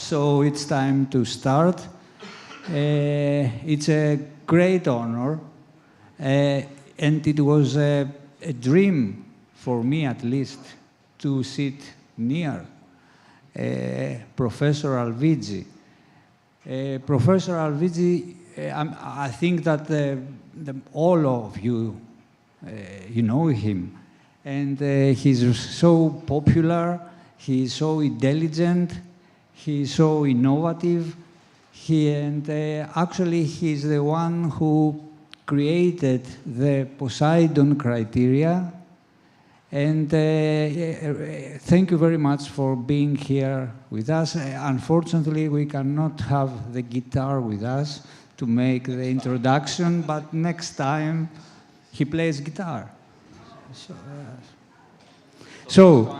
So it's time to start. It's a great honor, and it was a dream for me, at least, to sit near Professor Alviggi. Professor Alviggi, I think that all of you, you know him, and he's so popular, he's so intelligent, he's so innovative, actually he's the one who created the Poseidon criteria. And thank you very much for being here with us. Unfortunately, we cannot have the guitar with us to make the introduction, but next time he plays guitar. So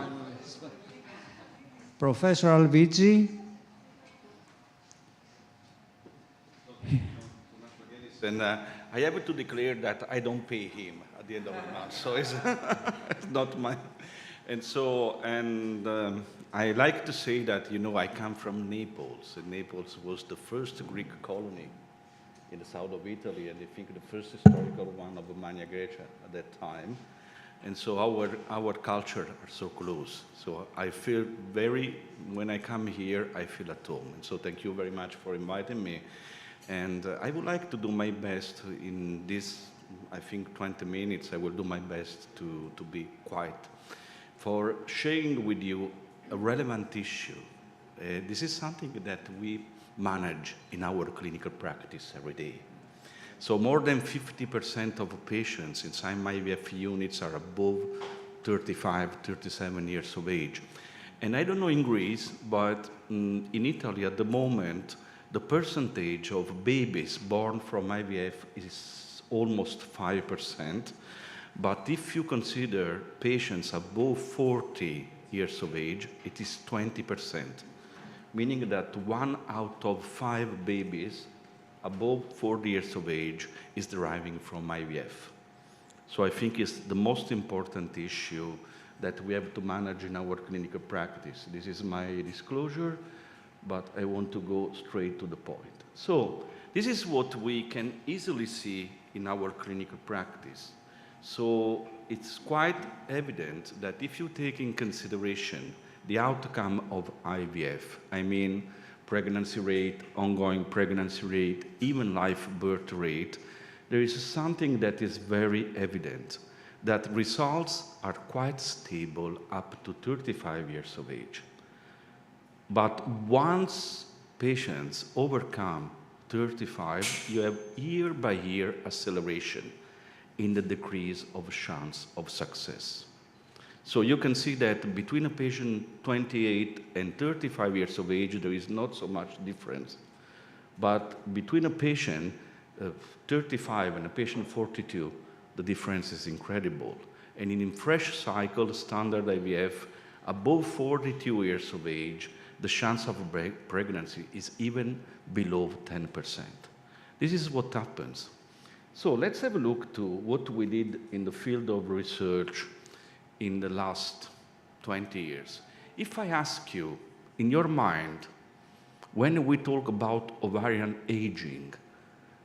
Professor Alviggi. And I have to declare that I don't pay him at the end of the month, so it's, it's not my. And so, I like to say that, you know, I come from Naples, and Naples was the first Greek colony in the south of Italy, and I think the first historical one of Magna Graecia at that time. And so our culture are so close. So I feel when I come here, I feel at home. And so thank you very much for inviting me. And I would like to do my best in this, I think, 20 minutes. I will do my best to be quiet for sharing with you a relevant issue. This is something that we manage in our clinical practice every day. So more than 50% of patients inside my IVF units are above 35, 37 years of age. And I don't know in Greece, but in Italy at the moment, the percentage of babies born from IVF is almost 5%. But if you consider patients above 40 years of age, it is 20%, meaning that 1 out of 5 babies above 40 years of age is deriving from IVF. So I think it's the most important issue that we have to manage in our clinical practice. This is my disclosure, but I want to go straight to the point. So this is what we can easily see in our clinical practice. So it's quite evident that if you take in consideration the outcome of IVF, I mean pregnancy rate, ongoing pregnancy rate, even live birth rate, there is something that is very evident, that results are quite stable up to 35 years of age. But once patients overcome 35, you have year by year acceleration in the decrease of chance of success. So you can see that between a patient 28 and 35 years of age, there is not so much difference. But between a patient 35 and a patient 42, the difference is incredible. And in fresh cycle standard IVF, above 42 years of age, the chance of pregnancy is even below 10%. This is what happens. So let's have a look to what we did in the field of research in the last 20 years. If I ask you, in your mind, when we talk about ovarian aging,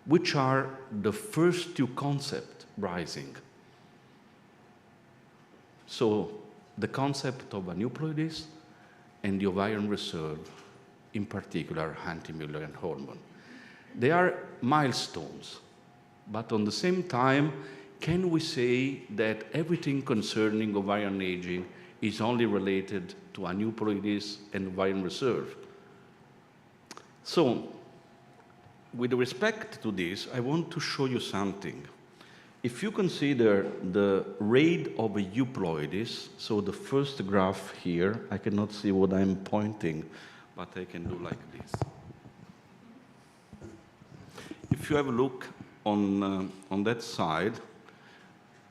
which are the first two concepts rising? So the concept of aneuploidies and the ovarian reserve, in particular anti-Mullerian hormone. They are milestones, but on the same time, can we say that everything concerning ovarian aging is only related to aneuploidies and ovarian reserve? So, with respect to this, I want to show you something. If you consider the rate of euploidies, so the first graph here, I cannot see what I'm pointing, but I can do like this. If you have a look on that side,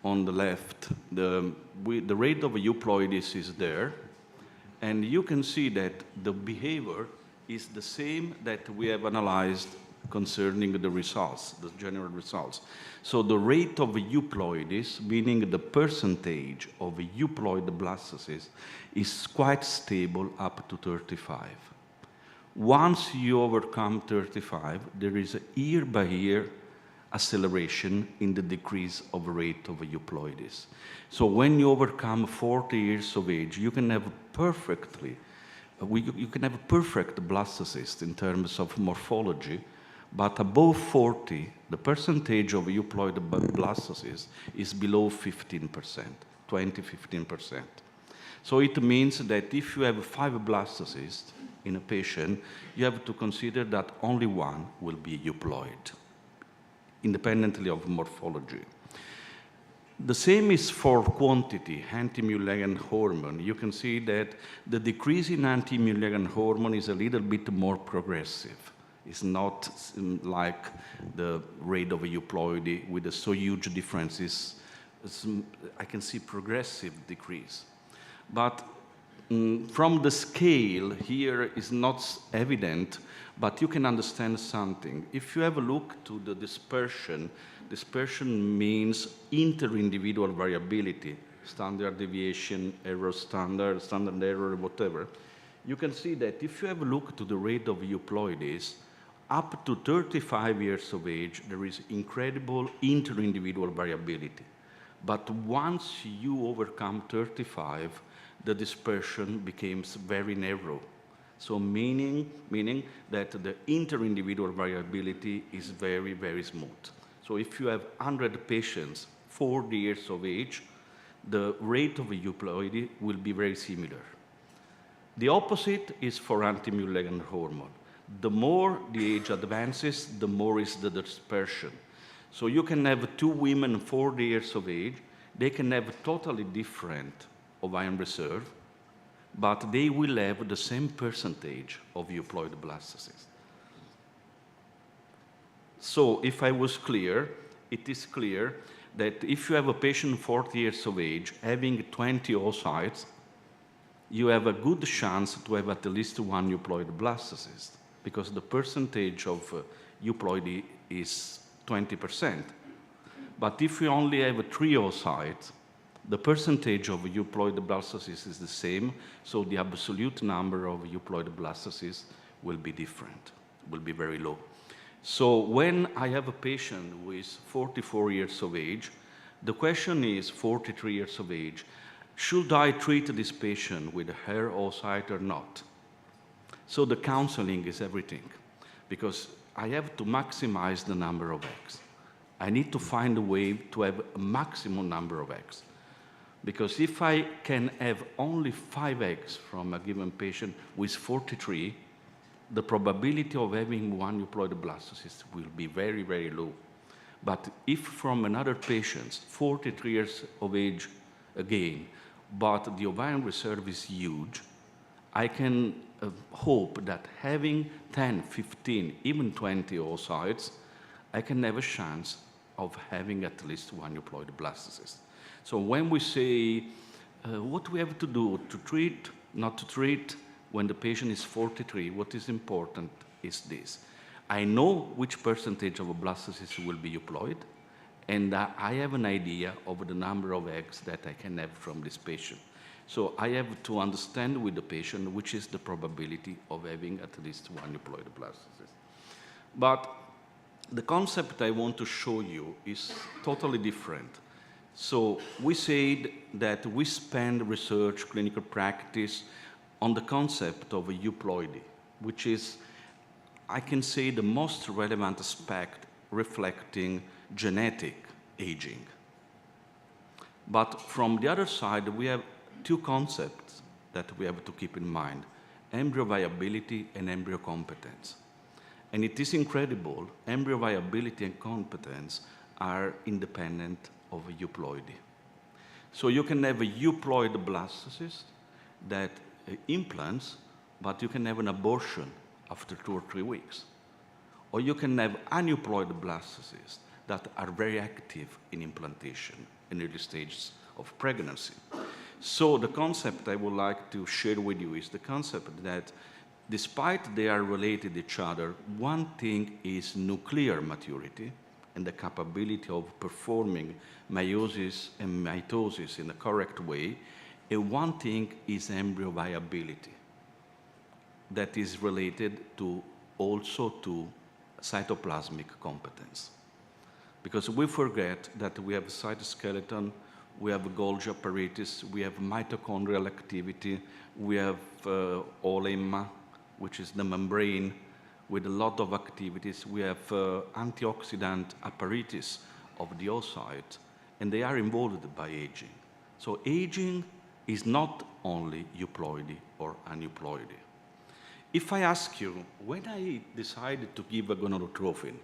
on the left, the rate of euploidies is there, and you can see that the behavior is the same that we have analyzed concerning the results, the general results. So the rate of euploidies, meaning the percentage of euploid blastocysts, is quite stable up to 35. Once you overcome 35, there is a year-by-year acceleration in the decrease of rate of euploidies. So when you overcome 40 years of age, you can have you can have a perfect blastocyst in terms of morphology, but above 40, the percentage of euploid blastocysts is below 15%, 15%. So it means that if you have 5 blastocysts in a patient, you have to consider that only 1 will be euploid, independently of morphology. The same is for quantity, anti-Mullerian hormone. You can see that the decrease in anti-Mullerian hormone is a little bit more progressive. It's not like the rate of euploidy with the so huge differences. I can see progressive decrease. But from the scale here is not evident, but you can understand something. If you have a look to the dispersion, dispersion means inter-individual variability, standard deviation, error standard, standard error, whatever. You can see that if you have a look to the rate of euploidies, up to 35 years of age, there is incredible inter-individual variability. But once you overcome 35, the dispersion becomes very narrow. So meaning that the inter-individual variability is very, very smooth. So if you have 100 patients, 40 years of age, the rate of euploidy will be very similar. The opposite is for anti-Mullerian hormone. The more the age advances, the more is the dispersion. So you can have 2 women 40 years of age, they can have totally different ovarian reserve, but they will have the same percentage of euploid blastocysts. So if I was clear, it is clear that if you have a patient 40 years of age having 20 oocytes, you have a good chance to have at least 1 euploid blastocyst, because the percentage of euploidy is 20%. But if you only have 3 oocytes, the percentage of euploid blastocysts is the same, so the absolute number of euploid blastocysts will be different, will be very low. So when I have a patient who is 44 years of age, the question is 43 years of age, should I treat this patient with a hair oocyte or not? So the counseling is everything, because I have to maximize the number of eggs. I need to find a way to have a maximum number of eggs. Because if I can have only 5 eggs from a given patient with 43, the probability of having 1 euploid blastocyst will be very, very low. But if from another patient, 43 years of age again, but the ovarian reserve is huge, I can hope that having 10, 15, even 20 oocytes, I can have a chance of having at least 1 euploid blastocyst. So when we say what we have to do to treat, not to treat, when the patient is 43, what is important is this. I know which percentage of a blastocyst will be euploid, and I have an idea of the number of eggs that I can have from this patient. So I have to understand with the patient which is the probability of having at least 1 euploid blastocyst. But the concept I want to show you is totally different. So we said that we spend research, clinical practice on the concept of a euploidy, which is, I can say, the most relevant aspect reflecting genetic aging. But from the other side, we have 2 concepts that we have to keep in mind: embryo viability and embryo competence. And it is incredible, embryo viability and competence are independent of a euploidy. So you can have a euploid blastocyst that implants, but you can have an abortion after 2 or 3 weeks. Or you can have aneuploid blastocysts that are very active in implantation in early stages of pregnancy. So the concept I would like to share with you is the concept that despite they are related to each other, one thing is nuclear maturity and the capability of performing meiosis and mitosis in the correct way, and one thing is embryo viability. that is related to also to cytoplasmic competence. Because we forget that we have cytoskeleton, we have Golgi apparatus, we have mitochondrial activity, we have olemma, which is the membrane with a lot of activities. We have antioxidant apparatus of the oocyte, and they are involved by aging. So aging is not only euploidy or aneuploidy. If I ask you, when I decided to give a gonadotrophin,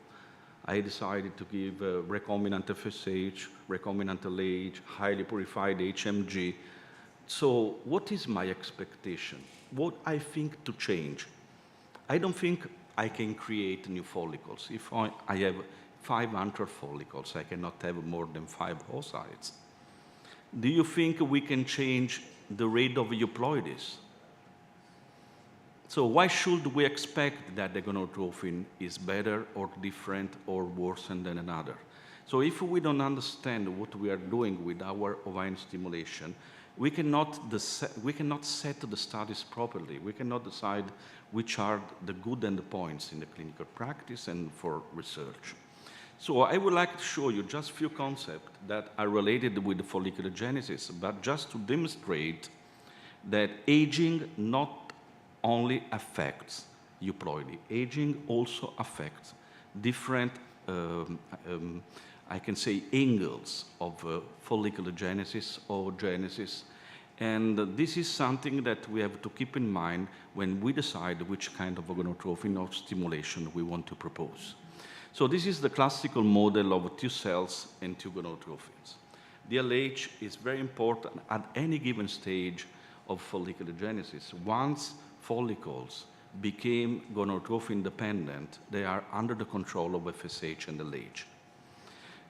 I decided to give recombinant FSH, recombinant LH, highly purified HMG. So what is my expectation? What I think to change? I don't think I can create new follicles. If I have 500 follicles, I cannot have more than 5 oocytes. Do you think we can change the rate of euploidies? So why should we expect that the gonadotrophin is better or different or worse than another? So if we don't understand what we are doing with our ovine stimulation, we cannot set the studies properly. We cannot decide which are the good endpoints in the clinical practice and for research. So I would like to show you just a few concepts that are related with the follicular genesis, but just to demonstrate that aging not only affects euploidy, aging also affects different, I can say, angles of follicular genesis or genesis. And this is something that we have to keep in mind when we decide which kind of gonadotrophin or stimulation we want to propose. So this is the classical model of 2 cells and 2 gonadotrophins. The LH is very important at any given stage of follicular genesis. Once follicles became gonadotrophin dependent, they are under the control of FSH and LH.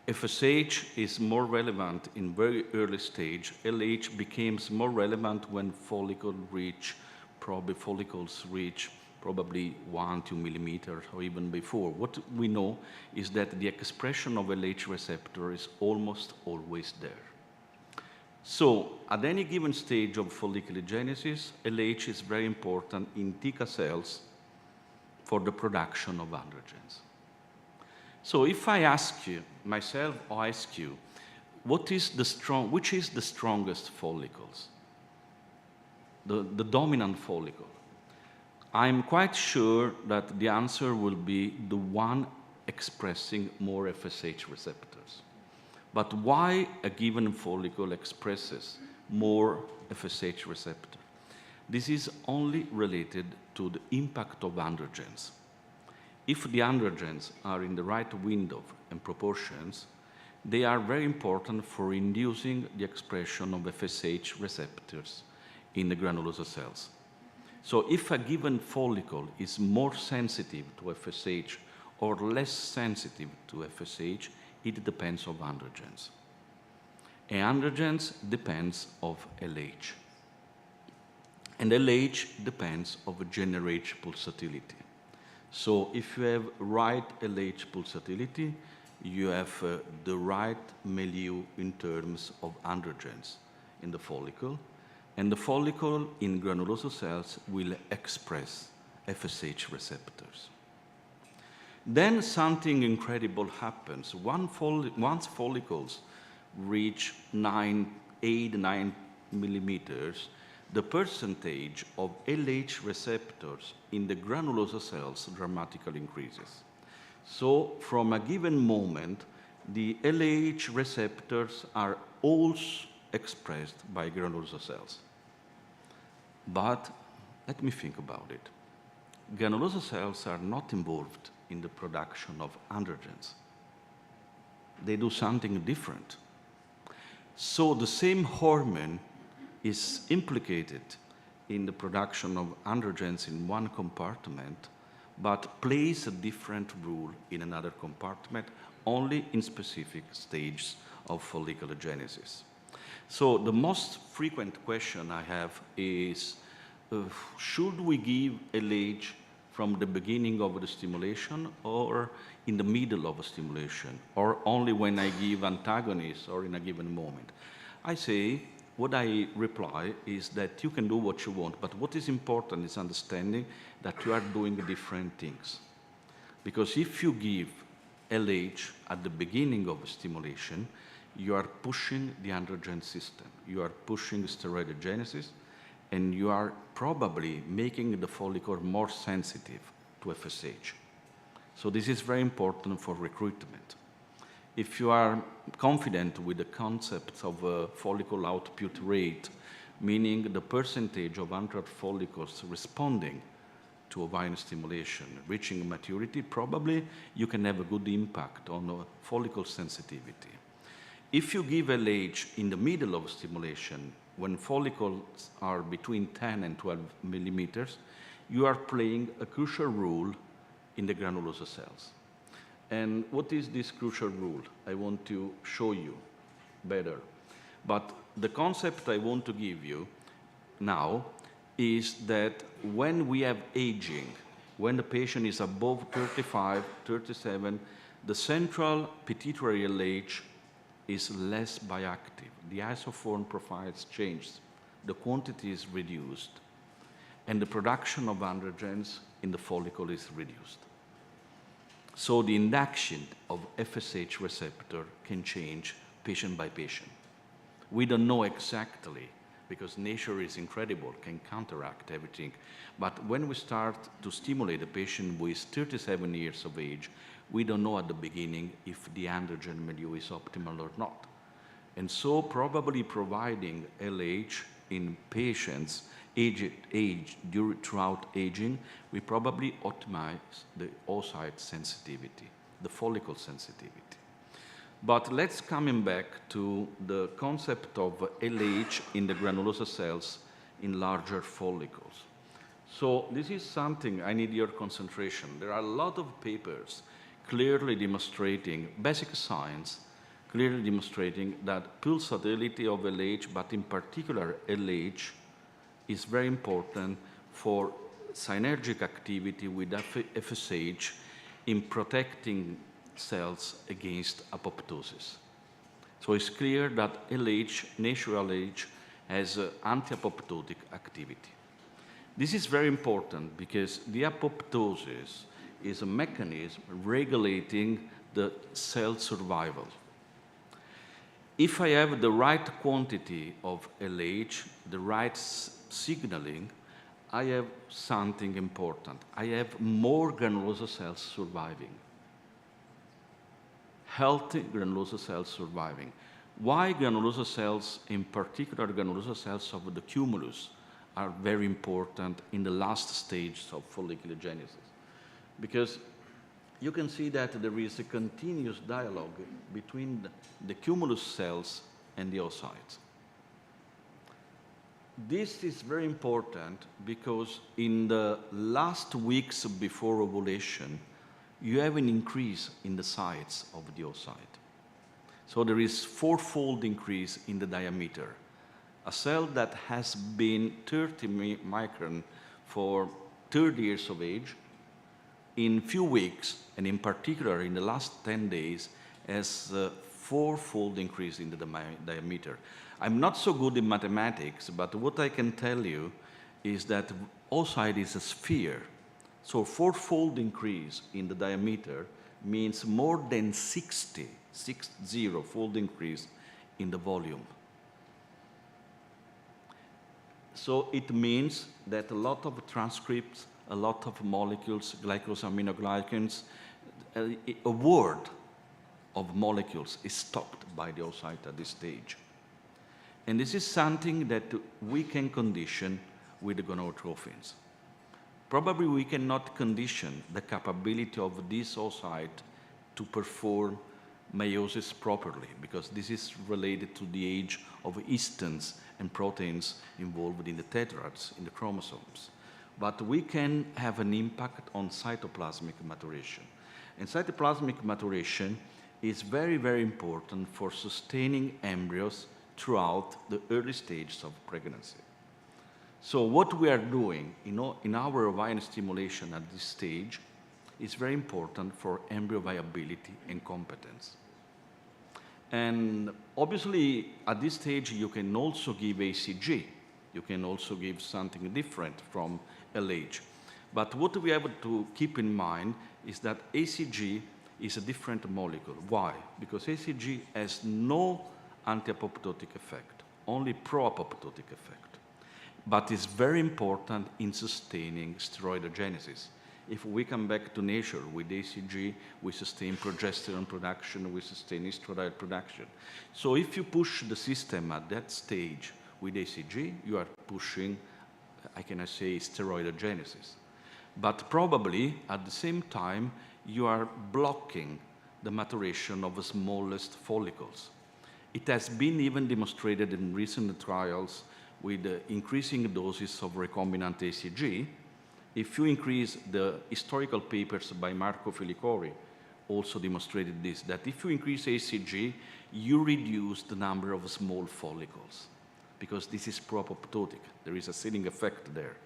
FSH is more relevant in very early stage. LH becomes more relevant when follicles reach probably 1-2 millimeters or even before. What we know is that the expression of LH receptor is almost always there. So at any given stage of follicular genesis, LH is very important in theca cells for the production of androgens. So if I ask you, myself or ask you, which is the strongest follicles? The dominant follicle. I'm quite sure that the answer will be the one expressing more FSH receptors. But why a given follicle expresses more FSH receptor? This is only related to the impact of androgens. If the androgens are in the right window and proportions, they are very important for inducing the expression of FSH receptors in the granulosa cells. So if a given follicle is more sensitive to FSH or less sensitive to FSH, it depends on androgens. And androgens depends of LH. And LH depends of GnRH pulsatility. So if you have right LH pulsatility, you have the right milieu in terms of androgens in the follicle. And the follicle in granulosa cells will express FSH receptors. Then something incredible happens. Once follicles reach 8-9 millimeters, the percentage of LH receptors in the granulosa cells dramatically increases. So from a given moment, the LH receptors are also expressed by granulosa cells. But let me think about it. Granulosa cells are not involved in the production of androgens. They do something different. So the same hormone is implicated in the production of androgens in one compartment, but plays a different role in another compartment, only in specific stages of follicular genesis. So the most frequent question I have is, should we give LH from the beginning of the stimulation or in the middle of a stimulation, or only when I give antagonists or in a given moment? I say what I reply is that you can do what you want, but what is important is understanding that you are doing different things. Because if you give LH at the beginning of stimulation, you are pushing the androgen system, you are pushing steroidogenesis, and you are probably making the follicle more sensitive to FSH. So this is very important for recruitment. If you are confident with the concept of follicle output rate, meaning the percentage of androgen follicles responding to ovarian stimulation, reaching maturity, probably you can have a good impact on follicle sensitivity. If you give LH in the middle of stimulation, when follicles are between 10 and 12 millimeters, you are playing a crucial role in the granulosa cells. And what is this crucial rule? I want to show you better. But the concept I want to give you now is that when we have aging, when the patient is above 35, 37, the central pituitary LH is less bioactive. The isoform profiles change, the quantity is reduced, and the production of androgens in the follicle is reduced. So the induction of FSH receptor can change patient by patient. We don't know exactly, because nature is incredible, can counteract everything. But when we start to stimulate a patient who is 37 years of age, we don't know at the beginning if the androgen milieu is optimal or not. And so probably providing LH in patients throughout aging, we probably optimize the oocyte sensitivity, the follicle sensitivity. But let's come back to the concept of LH in the granulosa cells in larger follicles. So this is something I need your concentration. There are a lot of papers clearly demonstrating, basic science, clearly demonstrating that pulsatility of LH, but in particular LH, is very important for synergic activity with FSH in protecting cells against apoptosis. So it's clear that LH, natural LH, has anti-apoptotic activity. This is very important because the apoptosis is a mechanism regulating the cell survival. If I have the right quantity of LH, the right signaling, I have something important. I have more granulosa cells surviving. Healthy granulosa cells surviving. Why granulosa cells, in particular granulosa cells of the cumulus, are very important in the last stage of folliculogenesis? Because you can see that there is a continuous dialogue between the cumulus cells and the oocytes. This is very important because in the last weeks before ovulation, you have an increase in the size of the oocyte. So there is fourfold increase in the diameter. A cell that has been 30 micron for 30 years of age, in few weeks, and in particular in the last 10 days, has a fourfold increase in the diameter. I'm not so good in mathematics, but what I can tell you is that oocyte is a sphere. So fourfold increase in the diameter means more than 60-fold increase in the volume. So it means that a lot of transcripts, a lot of molecules, glycosaminoglycans, a word of molecules is stopped by the oocyte at this stage. And this is something that we can condition with the gonadotropins. Probably we cannot condition the capability of this oocyte to perform meiosis properly, because this is related to the age of histons and proteins involved in the tetrads, in the chromosomes. But we can have an impact on cytoplasmic maturation. And cytoplasmic maturation is very, very important for sustaining embryos throughout the early stages of pregnancy. So what we are doing in our ovarian stimulation at this stage is very important for embryo viability and competence. And obviously, at this stage, you can also give ACG. You can also give something different from LH. But what we have to keep in mind is that ACG is a different molecule. Why? Because ACG has no anti-apoptotic effect, only pro-apoptotic effect. But it's very important in sustaining steroidogenesis. If we come back to nature with ACG, we sustain progesterone production, we sustain estradiol production. So if you push the system at that stage with ACG, you are pushing, I cannot say, steroidogenesis. But probably at the same time, you are blocking the maturation of the smallest follicles. It has been even demonstrated in recent trials with increasing doses of recombinant ACG. If you increase the historical papers by Marco Filicori also demonstrated this, that if you increase ACG, you reduce the number of small follicles, because this is pro-apoptotic. There is a sealing effect there.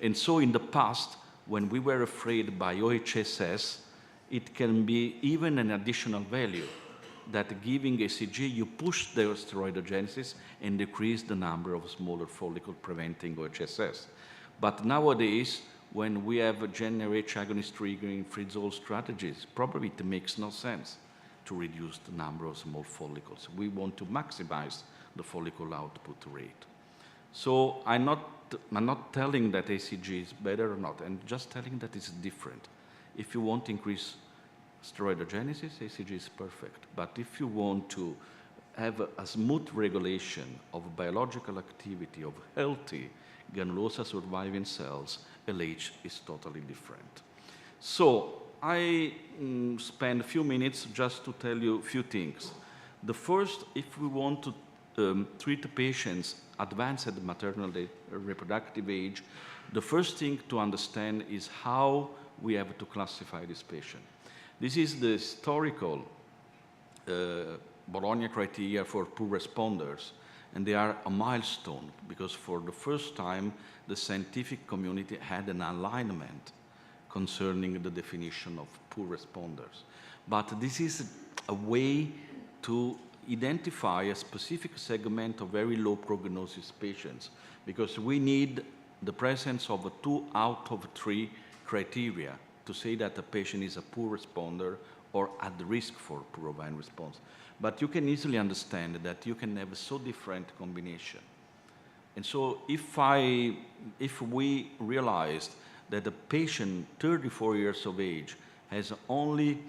And so in the past, when we were afraid by OHSS, it can be even an additional value, that giving ACG, you push the steroidogenesis and decrease the number of smaller follicles, preventing OHSS. But nowadays, when we have a GnRH agonist triggering Fritzl strategies, probably it makes no sense to reduce the number of small follicles. We want to maximize the follicle output rate. So I'm not telling that ACG is better or not, I'm just telling that it's different. If you want to increase steroidogenesis, ACG is perfect. But if you want to have a smooth regulation of biological activity of healthy granulosa surviving cells, LH is totally different. So I spend a few minutes just to tell you a few things. The first, if we want to treat patients advanced at the maternal reproductive age, the first thing to understand is how we have to classify this patient. This is the historical Bologna criteria for poor responders, and they are a milestone because for the first time the scientific community had an alignment concerning the definition of poor responders. But this is a way to identify a specific segment of very low prognosis patients, because we need the presence of 2 out of 3 criteria to say that a patient is a poor responder or at risk for poor ovarian response. But you can easily understand that you can have a so different combination. And so if we realized that a patient 34 years of age has only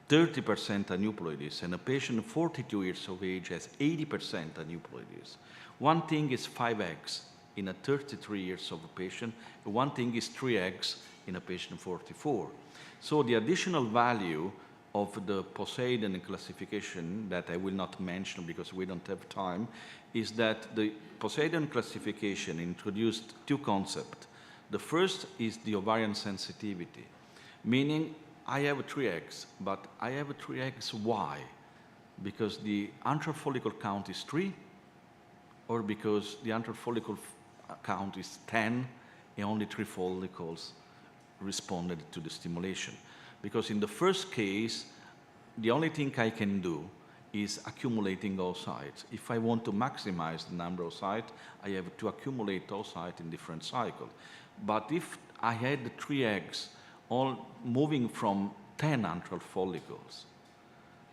30% aneuploidies and a patient 42 years of age has 80% aneuploidies, one thing is 5x in a 33 years of a patient, one thing is 3x in a patient 44. So the additional value of the Poseidon classification that I will not mention because we don't have time is that the Poseidon classification introduced 2 concepts. The first is the ovarian sensitivity, meaning I have a 3x, but I have a 3x why? Because the antral follicle count is 3, or because the antral follicle count is 10 and only 3 follicles responded to the stimulation. Because in the first case, the only thing I can do is accumulating oocytes. If I want to maximize the number of sites, I have to accumulate oocytes in different cycles. But if I had 3 eggs all moving from 10 antral follicles,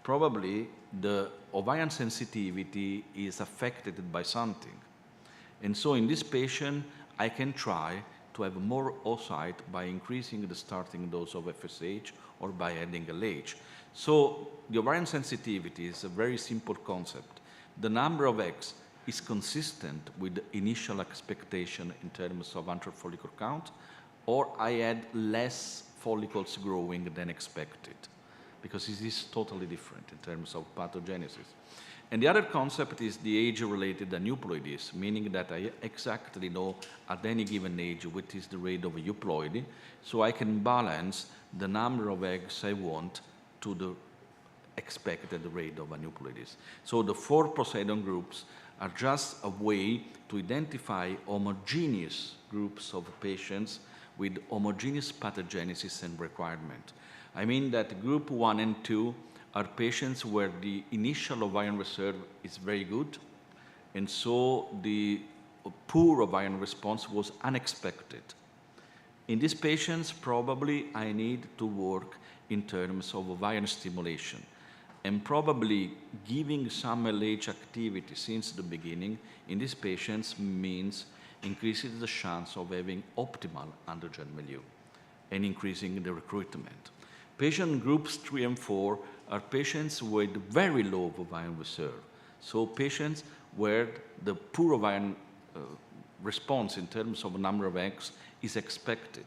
probably the ovarian sensitivity is affected by something. And so in this patient, I can try to have more oocyte by increasing the starting dose of FSH or by adding LH. So the ovarian sensitivity is a very simple concept. The number of eggs is consistent with the initial expectation in terms of antral follicle count, or I add less follicles growing than expected, because this is totally different in terms of pathogenesis. And the other concept is the age-related aneuploidies, meaning that I exactly know at any given age what is the rate of euploidy, so I can balance the number of eggs I want to the expected rate of aneuploidies. So the 4 Poseidon groups are just a way to identify homogeneous groups of patients with homogeneous pathogenesis and requirement. I mean that group 1 and 2 are patients where the initial ovarian reserve is very good, and so the poor ovarian response was unexpected. In these patients, probably I need to work in terms of ovarian stimulation, and probably giving some LH activity since the beginning in these patients means increases the chance of having optimal androgen milieu and increasing the recruitment. Patient groups 3 and 4 are patients with very low ovarian reserve. So patients where the poor ovarian response in terms of number of eggs is expected.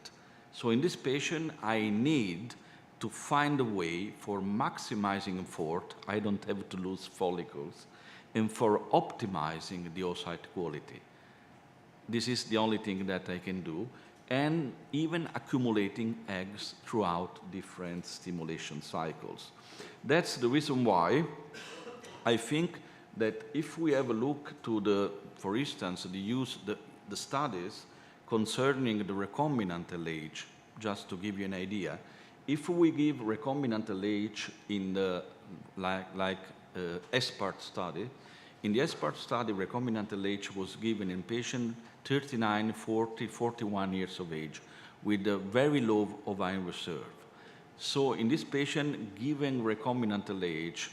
So in this patient, I need to find a way for maximizing effort. I don't have to lose follicles, and for optimizing the oocyte quality. This is the only thing that I can do, and even accumulating eggs throughout different stimulation cycles. That's the reason why I think that if we have a look to the, for instance, the studies concerning the recombinant LH, just to give you an idea, if we give recombinant LH in the SPART study, in the SPART study, recombinant LH was given in patients 39, 40, 41 years of age with a very low ovarian reserve. So in this patient, given recombinant LH,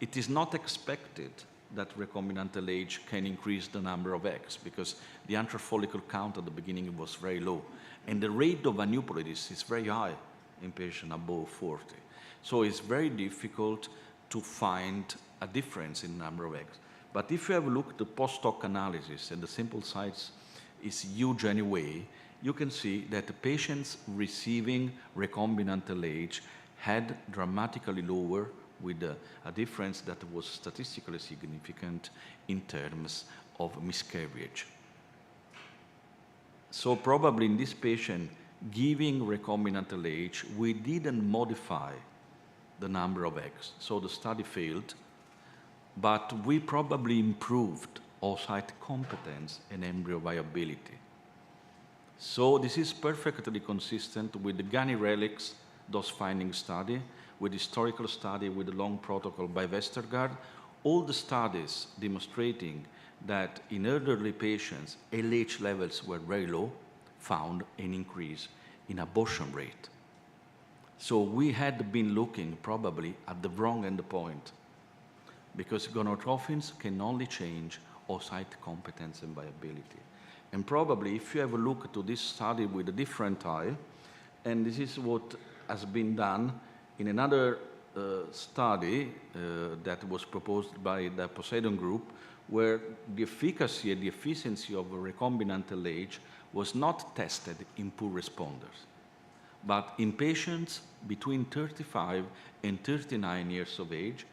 it is not expected that recombinant LH can increase the number of eggs because the antral follicle count at the beginning was very low. And the rate of aneuploidies is very high in patients above 40. So it's very difficult to find a difference in number of eggs. But if you have a look at the post-hoc analysis, and the sample size is huge anyway, you can see that the patients receiving recombinant LH had dramatically lower with a difference that was statistically significant in terms of miscarriage. So probably in this patient, giving recombinant LH, we didn't modify the number of eggs. So the study failed, but we probably improved oocyte competence and embryo viability. So this is perfectly consistent with the Gani-Relics dose-finding study, with historical study with the long protocol by Westergaard, all the studies demonstrating that in elderly patients, LH levels were very low, found an increase in abortion rate. So we had been looking probably at the wrong endpoint because gonadotropins can only change oocyte competence and viability. And probably if you have a look to this study with a different eye, and this is what has been done in another study that was proposed by the Poseidon group, where the efficacy and the efficiency of a recombinant LH was not tested in poor responders, but in patients between 35 and 39 years of age,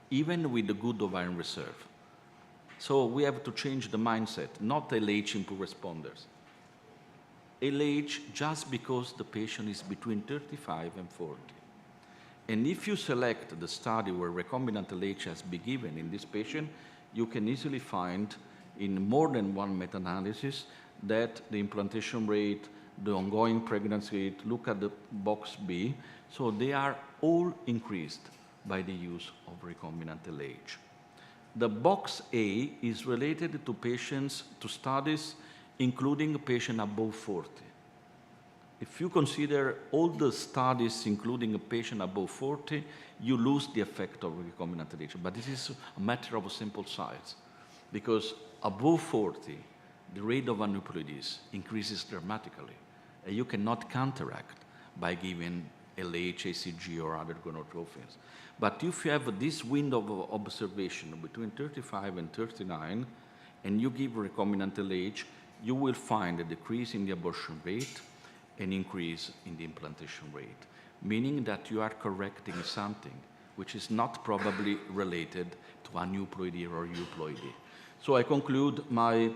even with a good ovarian reserve. So we have to change the mindset, not LH in poor responders. LH just because the patient is between 35 and 40. And if you select the study where recombinant LH has been given in this patient, you can easily find in more than one meta-analysis that the implantation rate, the ongoing pregnancy rate, look at the box B, so they are all increased by the use of recombinant LH. The box A is related to patients, to studies including a patient above 40. If you consider all the studies including a patient above 40, you lose the effect of recombinant LH. But this is a matter of a sample size, because above 40, the rate of aneuploidies increases dramatically. And you cannot counteract by giving LH, ACG, or other gonadotropins. But if you have this window of observation between 35 and 39, and you give recombinant LH, you will find a decrease in the abortion rate, an increase in the implantation rate, meaning that you are correcting something which is not probably related to aneuploidy or euploidy. So I conclude my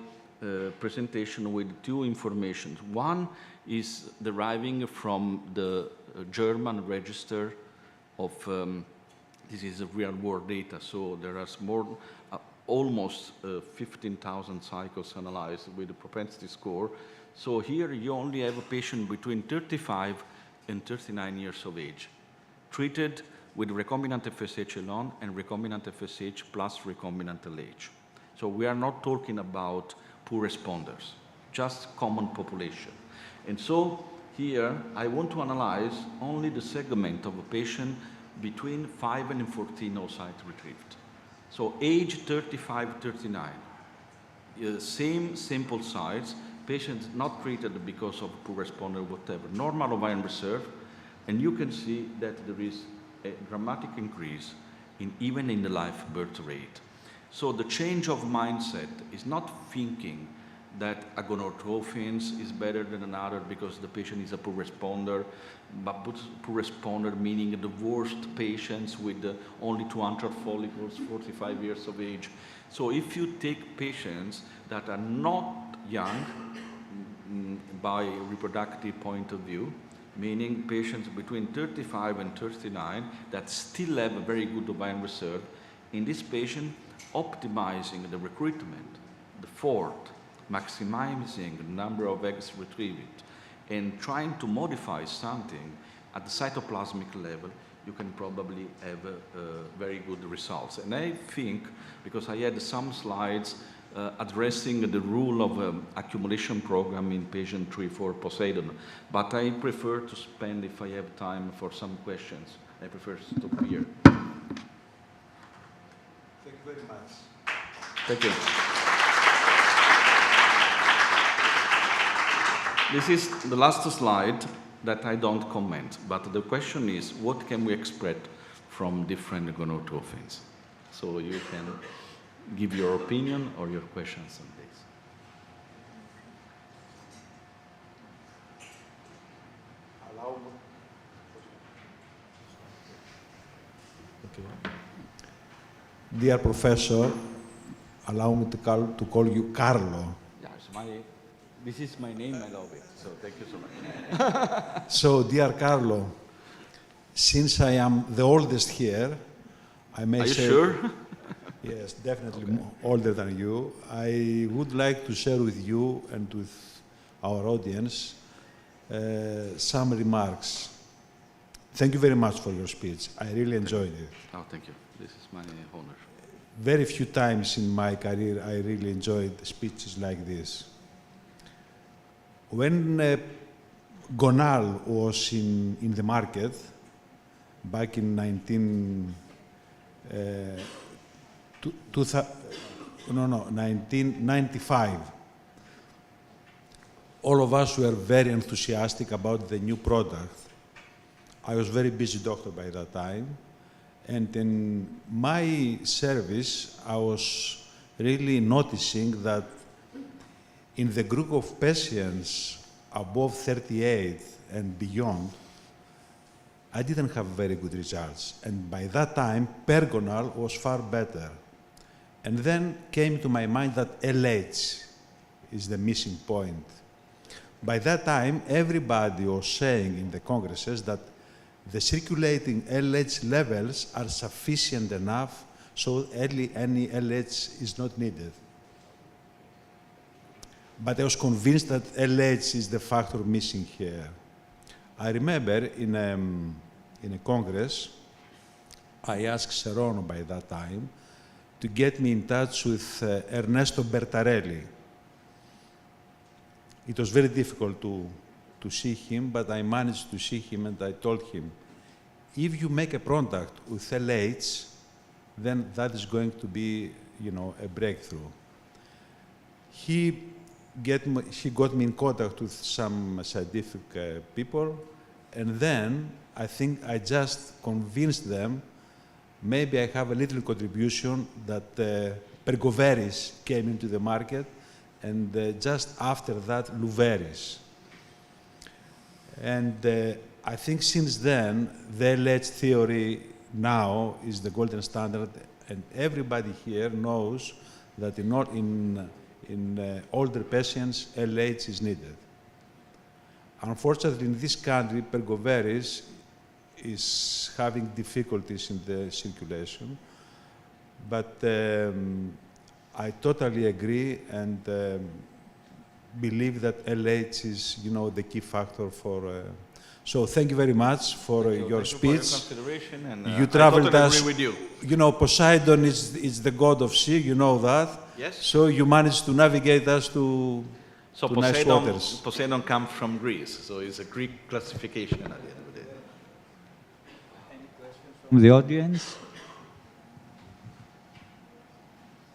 presentation with two informations. One is deriving from the German register of, this is real-world data, so there is more, almost 15,000 cycles analyzed with the propensity score. So here you only have a patient between 35 and 39 years of age, treated with recombinant FSH alone and recombinant FSH plus recombinant LH. So we are not talking about poor responders, just common population. And so here I want to analyze only the segment of a patient between 5 and 14 oocyte retrieved. So age 35, 39, same sample size, patients not treated because of poor responder, whatever, normal ovarian reserve, and you can see that there is a dramatic increase even in the live birth rate. So the change of mindset is not thinking that agonotrophins is better than another because the patient is a poor responder, but poor responder meaning the worst patients with only 200 follicles, 45 years of age. So if you take patients that are not young by reproductive point of view, meaning patients between 35 and 39 that still have a very good ovarian reserve, in this patient optimizing the recruitment, the fourth, maximizing the number of eggs retrieved, and trying to modify something at the cytoplasmic level, you can probably have very good results. And I think, because I had some slides addressing the rule of accumulation program in patient 3-4 Poseidon, but I prefer to spend, if I have time for some questions, I prefer to stop here. Thank you very much. Thank you. This is the last slide that I don't comment, but the question is, what can we expect from different gonotrophins? So you can give your opinion or your questions on this. Allow me. Okay. Dear Professor, allow me to call you Carlo. Yes, this is my name, I love it, so thank you so much. So, dear Carlo, since I am the oldest here, I may say... Are you sure? Yes, definitely older than you. I would like to share with you and with our audience some remarks. Thank you very much for your speech. I really enjoyed it. Oh, thank you. This is my honor. Very few times in my career I really enjoyed speeches like this. When Gonal was in the market back in 1995, all of us were very enthusiastic about the new product. I was a very busy doctor by that time, and in my service, I was really noticing that in the group of patients above 38 and beyond, I didn't have very good results. And by that time, Pergonal was far better. And then came to my mind that LH is the missing point. By that time, everybody was saying in the congresses that the circulating LH levels are sufficient enough so any LH is not needed. But I was convinced that LH is the factor missing here. I remember in a congress, I asked Serono by that time to get me in touch with Ernesto Bertarelli. It was very difficult to see him, but I managed to see him and I told him, if you make a product with LH, then that is going to be, a breakthrough. He got me in contact with some scientific people, and then I think I just convinced them maybe I have a little contribution that Pergoveris came into the market, and just after that, Louveris. And I think since then, the LH theory now is the golden standard, and everybody here knows that in older patients, LH is needed. Unfortunately, in this country, Pergoveris is having difficulties in the circulation, but I totally agree and believe that LH is, the key factor So thank you very much for your Thank you speech. for your consideration, and You traveled I totally us. agree with you. You know, Poseidon is the god of sea. You know that. Yes. So you managed to navigate us to nice waters. Poseidon comes from Greece, so it's a Greek classification at the end of the day. Any questions from the audience?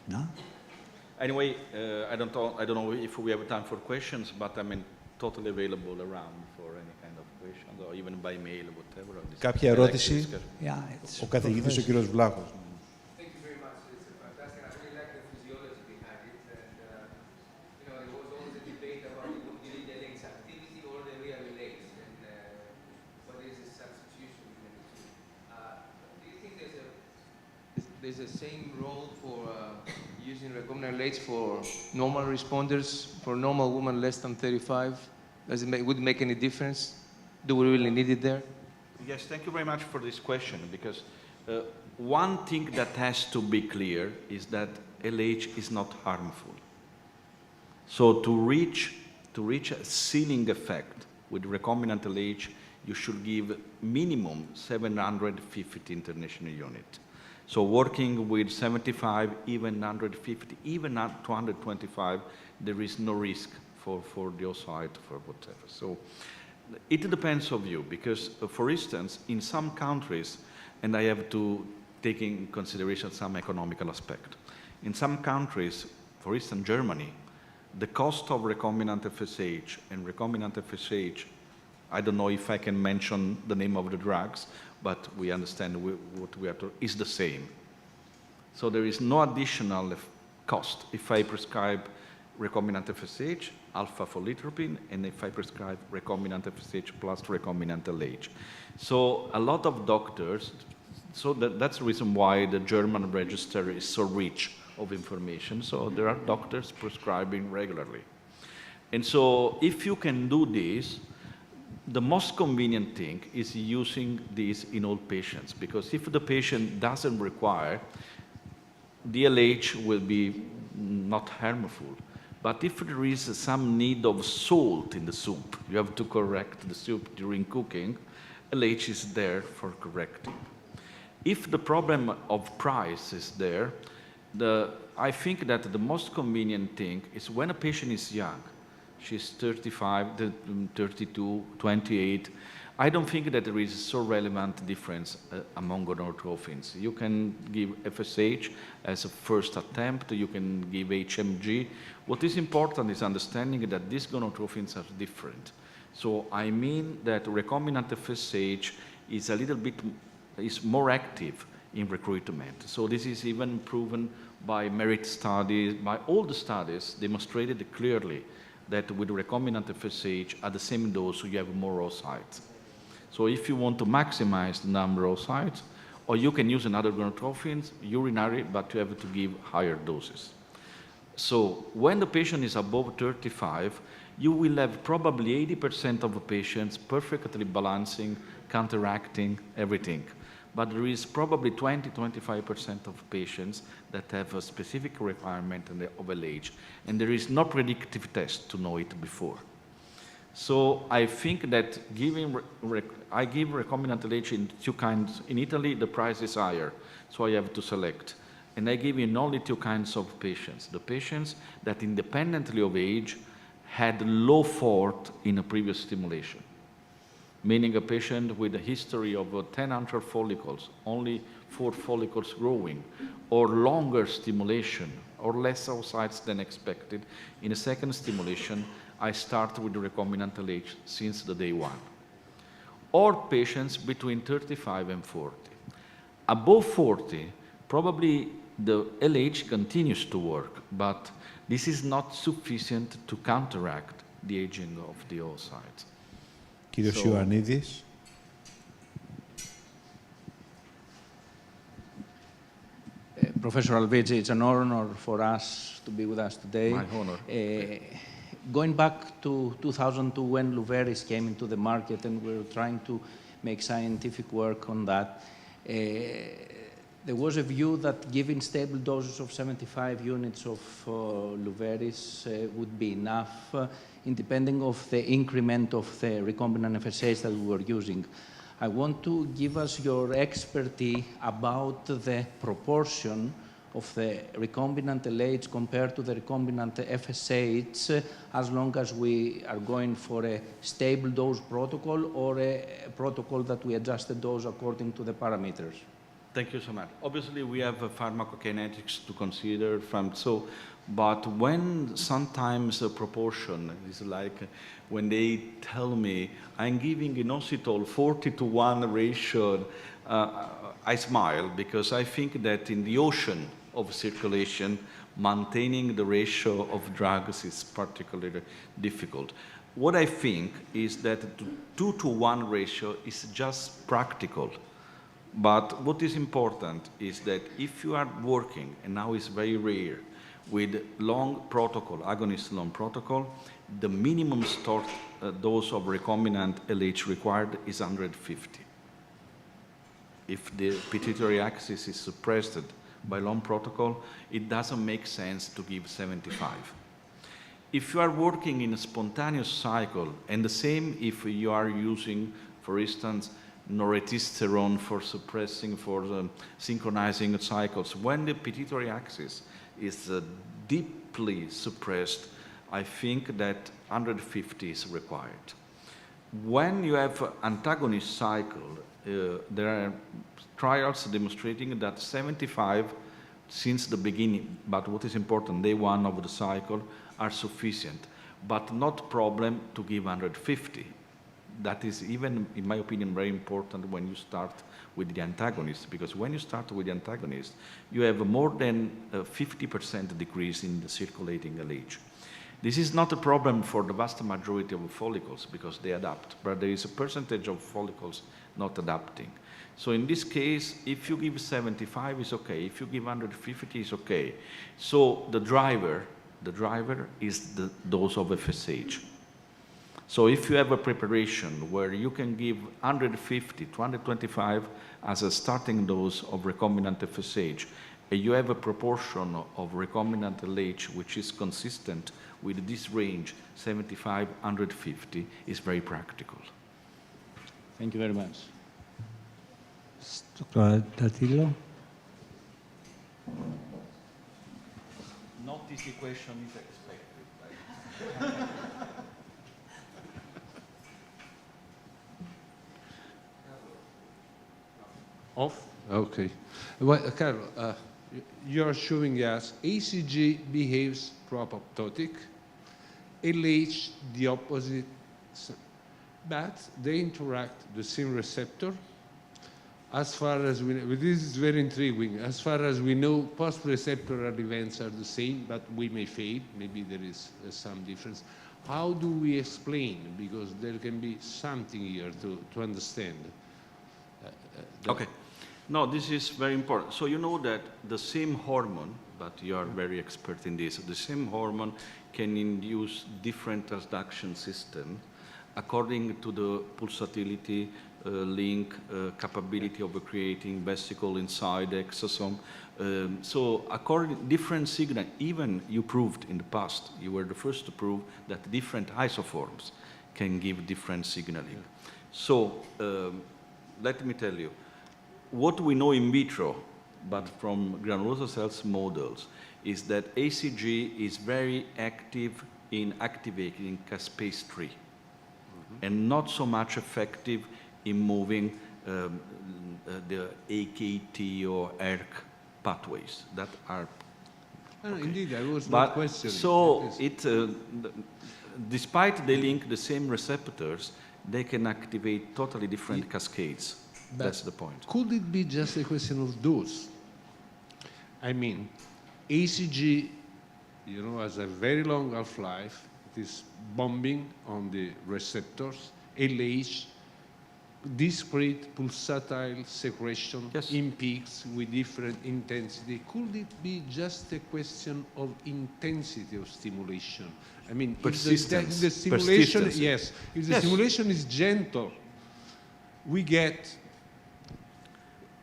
No? Anyway, I don't know if we have time for questions, but I'm totally available around for any kind of questions, or even by mail, or whatever. Κάποια ερώτηση? Yeah, Ο καθηγητής ο κύριος Βλάχος. Thank you very much. It's fantastic. I really like the physiology behind it. And, there was always a debate about you need the legs activity or the real legs, and what is the substitution between the two. Do you think there's a same role for using recombinant legs for normal responders, for normal women less than 35? Would it make any difference? Do we really need it there? Yes, thank you very much for this question, because one thing that has to be clear is that LH is not harmful. So to reach a ceiling effect with recombinant LH, you should give minimum 750 international units. So working with 75, even 150, even 225, there is no risk for the oocyte, for whatever. So it depends on you, because, for instance, in some countries, and I have to take in consideration some economical aspect. In some countries, for instance, Germany, the cost of recombinant FSH and recombinant FSH, I don't know if I can mention the name of the drugs, but we understand what we are talking, is the same. So there is no additional cost if I prescribe recombinant FSH, alpha-folitropin, and if I prescribe recombinant FSH plus recombinant LH. So a lot of doctors, so that's the reason why the German register is so rich of information. So there are doctors prescribing regularly. And so if you can do this, the most convenient thing is using this in all patients, because if the patient doesn't require, DLH will be not harmful. But if there is some need of salt in the soup, you have to correct the soup during cooking, LH is there for correcting. If the problem of price is there, I think that the most convenient thing is when a patient is young, she's 35, 32, 28, I don't think that there is so relevant difference among gonadotrophins. You can give FSH as a first attempt, you can give HMG. What is important is understanding that these gonadotrophins are different. So I mean that recombinant FSH is a little bit, is more active in recruitment. So this is even proven by merit studies, by all the studies demonstrated clearly that with recombinant FSH at the same dose you have more oocytes. So if you want to maximize the number of oocytes, or you can use another gonadotrophins, urinary, but you have to give higher doses. So when the patient is above 35, you will have probably 80% of the patients perfectly balancing, counteracting everything. But there is probably 20-25% of patients that have a specific requirement of LH, and there is no predictive test to know it before. So I think that I give recombinant LH in two kinds. In Italy, the price is higher, so I have to select. And I give in only two kinds of patients. The patients that independently of age had low fort in a previous stimulation, meaning a patient with a history of 10 antral follicles, only 4 follicles growing, or longer stimulation, or less oocytes than expected. In a second stimulation, I start with the recombinant LH since the day one. Or patients between 35 and 40. Above 40, probably the LH continues to work, but this is not sufficient to counteract the aging of the oocytes. Κύριος Ιωαννίδης. Professor Alviggi, it's an honor for us to be with us today. My honor. Going back to 2002 when Louveris came into the market and we were trying to make scientific work on that, There was a view that giving stable doses of 75 units of Louveris would be enough, independent of the increment of the recombinant FSH that we were using. I want to give us your expertise about the proportion of the recombinant LH compared to the recombinant FSH, as long as we are going for a stable dose protocol or a protocol that we adjust the dose according to the parameters. Thank you so much. Obviously, we have pharmacokinetics to consider but when sometimes a proportion is like when they tell me I'm giving inositol 40-to-1 ratio, I smile because I think that in the ocean of circulation, maintaining the ratio of drugs is particularly difficult. What I think is that the 2-to-1 ratio is just practical. But what is important is that if you are working, and now it's very rare, with long protocol, agonist long protocol, the minimum stored dose of recombinant LH required is 150. If the pituitary axis is suppressed by long protocol, it doesn't make sense to give 75. If you are working in a spontaneous cycle, and the same if you are using, for instance, norethistérone for suppressing, for synchronizing cycles. When the pituitary axis is deeply suppressed, I think that 150 is required. When you have antagonist cycle, there are trials demonstrating that 75 since the beginning, but what is important, day one of the cycle, are sufficient, but not problem to give 150. That is even, in my opinion, very important when you start with the antagonist, because when you start with the antagonist, you have more than 50% decrease in the circulating LH. This is not a problem for the vast majority of follicles because they adapt, but there is a percentage of follicles not adapting. So in this case, if you give 75, it's okay. If you give 150, it's okay. So the driver is the dose of FSH. So if you have a preparation where you can give 150 to 125 as a starting dose of recombinant FSH, and you have a proportion of recombinant LH which is consistent with this range, 75, 150, is very practical. Thank you very much. Dr. Datillo? Not easy question is expected. Off? Okay. Well, Carlo, you're showing us ACG behaves pro-apoptotic, LH the opposite, but they interact the same receptor. As far as we know, this is very intriguing. As far as we know, post-receptoral events are the same, but we may fade. Maybe there is some difference. How do we explain? Because there can be something here to understand. Okay. No, this is very important. So you know that the same hormone, but you are very expert in this, the same hormone can induce different transduction system according to the pulsatility, link, capability of creating vesicle inside the exosome. So according different signal, even you proved in the past, you were the first to prove that different isoforms can give different signaling. Yeah. So let me tell you, what we know in vitro, but from granulosa cells models, is that ACG is very active in activating caspase 3, and not so much effective in moving the AKT or ERK pathways that are. Okay. Indeed, I was not questioning. So despite they link the same receptors, they can activate totally different cascades. But that's the point. Could it be just a question of dose? I mean, ACG, you know, has a very long half-life. It is bombing on the receptors. LH, discrete pulsatile secretion, yes, in peaks with different intensity. Could it be just a question of intensity of stimulation? I mean, persistence. If the stimulation, yes, if the stimulation is gentle, we get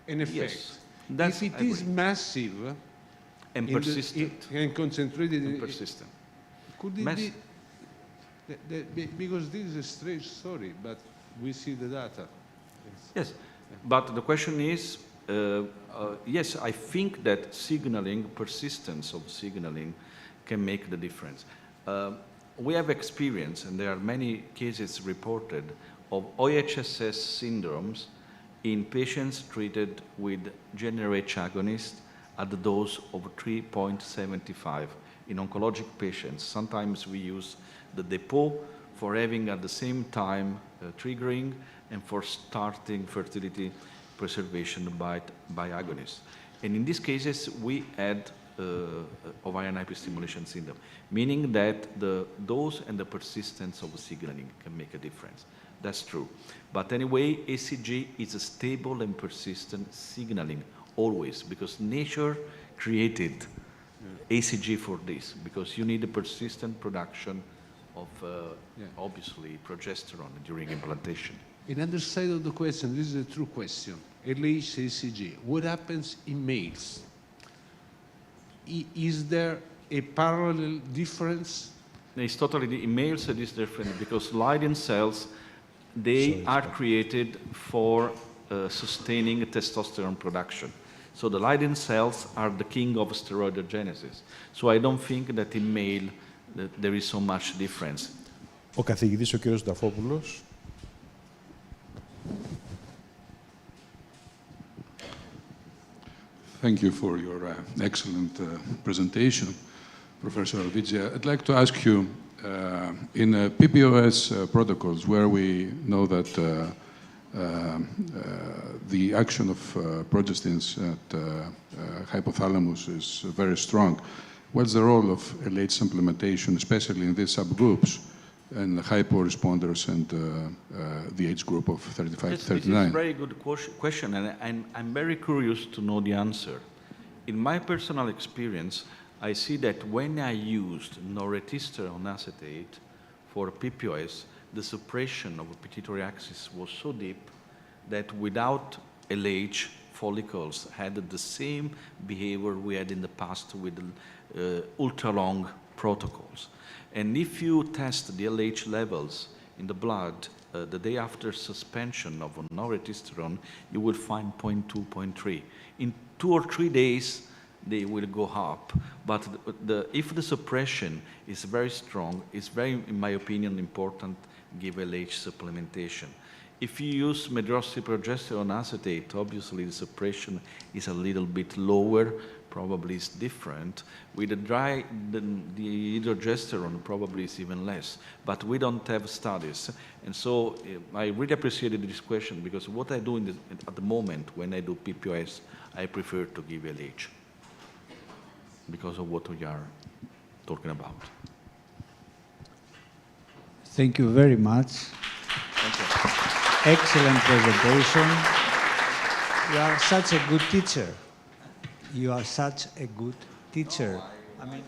an effect. Yes. That's, if it I is agree. massive And persistent. and concentrated, And persistent. could it Mass- be, because this is a strange story, but we see the data. Yes, but the question is, yes, I think that signaling, persistence of signaling can make the difference. We have experience, and there are many cases reported, of OHSS syndromes in patients treated with GnRH agonist at the dose of 3.75 in oncologic patients. Sometimes we use the depot for having at the same time triggering and for starting fertility preservation by agonists. And in these cases, we had ovarian hyperstimulation syndrome, meaning that the dose and the persistence of signaling can make a difference. That's true. But anyway, ACG is a stable and persistent signaling always, because nature created ACG for this, because you need a persistent production of, obviously, progesterone during implantation. Another side of the question, this is a true question. LH ACG, what happens in males? Is there a parallel difference? It's totally, in males it is different, because Leydig cells, they are created for sustaining testosterone production. So the Leydig cells are the king of steroidogenesis. So I don't think that in male that there is so much difference. Ο καθηγητής ο κύριος Νταφόπουλος. Thank you for your excellent presentation, Professor Alviggi. I'd like to ask you, in PPOS protocols, where we know that the action of progestins at hypothalamus is very strong, what's the role of LH implementation, especially in these subgroups, and the hypo-responders and the age group of 35 to 39? This is a very good question, and I'm very curious to know the answer. In my personal experience, I see that when I used noretisterone acetate for PPOS, the suppression of the pituitary axis was so deep that without LH, follicles had the same behavior we had in the past with ultra-long protocols. And if you test the LH levels in the blood the day after suspension of noretisterone, you will find 0.2, 0.3. In 2 or 3 days, they will go up. But if the suppression is very strong, it's very, in my opinion, important to give LH supplementation. If you use medroxyprogesterone acetate, obviously the suppression is a little bit lower, probably is different. With the hydrogesterone probably is even less, but we don't have studies. And so I really appreciated this question, because what I do at the moment when I do PPOS, I prefer to give LH because of what we are talking about. Thank you very much. Thank you. Excellent presentation. You are such a good teacher. You are such a good teacher. I mean,